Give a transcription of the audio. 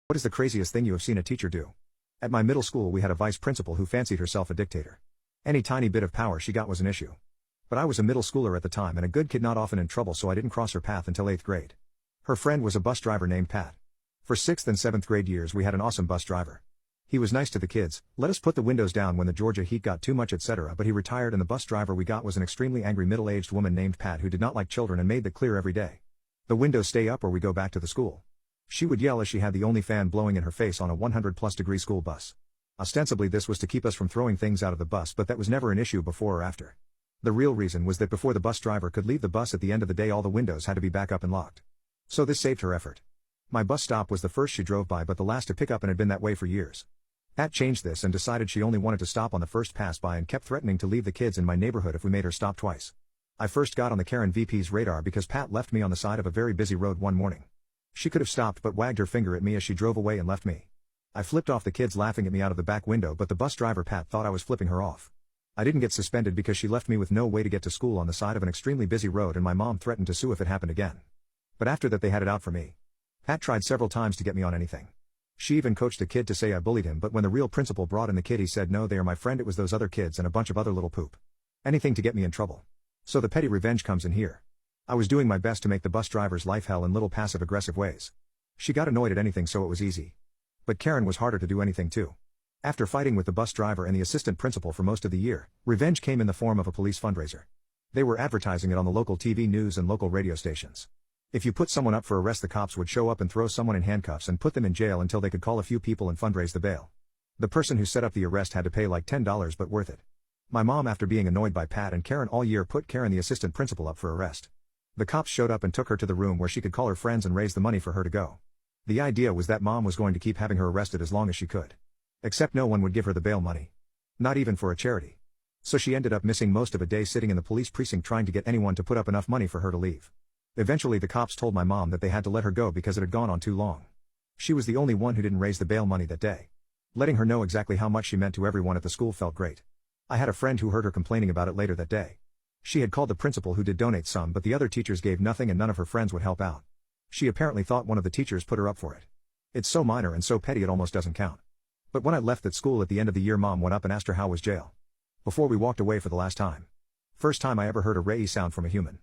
What is the craziest thing you have seen a teacher do? At my middle school we had a vice principal who fancied herself a dictator. Any tiny bit of power she got was an issue. But I was a middle schooler at the time and a good kid not often in trouble, so I didn't cross her path until 8th grade. Her friend was a bus driver named Pat. For 6th and 7th grade years we had an awesome bus driver. He was nice to the kids, let us put the windows down when the Georgia heat got too much, etc. But he retired and the bus driver we got was an extremely angry middle-aged woman named Pat who did not like children and made that clear every day. The windows stay up or we go back to the school. She would yell as she had the only fan blowing in her face on a 100-plus-degree school bus. Ostensibly this was to keep us from throwing things out of the bus, but that was never an issue before or after. The real reason was that before the bus driver could leave the bus at the end of the day all the windows had to be back up and locked. So this saved her effort. My bus stop was the first she drove by but the last to pick up and had been that way for years. Pat changed this and decided she only wanted to stop on the first pass by and kept threatening to leave the kids in my neighborhood if we made her stop twice. I first got on the Karen VP's radar because Pat left me on the side of a very busy road one morning. She could have stopped but wagged her finger at me as she drove away and left me. I flipped off the kids laughing at me out of the back window, but the bus driver Pat thought I was flipping her off. I didn't get suspended because she left me with no way to get to school on the side of an extremely busy road and my mom threatened to sue if it happened again. But after that they had it out for me. Pat tried several times to get me on anything. She even coached a kid to say I bullied him, but when the real principal brought in the kid he said no, they are my friend, it was those other kids and a bunch of other little poop. Anything to get me in trouble. So the petty revenge comes in here. I was doing my best to make the bus driver's life hell in little passive-aggressive ways. She got annoyed at anything so it was easy. But Karen was harder to do anything to. After fighting with the bus driver and the assistant principal for most of the year, revenge came in the form of a police fundraiser. They were advertising it on the local TV news and local radio stations. If you put someone up for arrest, the cops would show up and throw someone in handcuffs and put them in jail until they could call a few people and fundraise the bail. The person who set up the arrest had to pay like $10, but worth it. My mom, after being annoyed by Pat and Karen all year, put Karen, the assistant principal, up for arrest. The cops showed up and took her to the room where she could call her friends and raise the money for her to go. The idea was that mom was going to keep having her arrested as long as she could. Except no one would give her the bail money. Not even for a charity. So she ended up missing most of a day sitting in the police precinct trying to get anyone to put up enough money for her to leave. Eventually the cops told my mom that they had to let her go because it had gone on too long. She was the only one who didn't raise the bail money that day. Letting her know exactly how much she meant to everyone at the school felt great. I had a friend who heard her complaining about it later that day. She had called the principal who did donate some, but the other teachers gave nothing and none of her friends would help out. She apparently thought one of the teachers put her up for it. It's so minor and so petty it almost doesn't count. But when I left that school at the end of the year, mom went up and asked her how was jail. Before we walked away for the last time. First time I ever heard a ray sound from a human.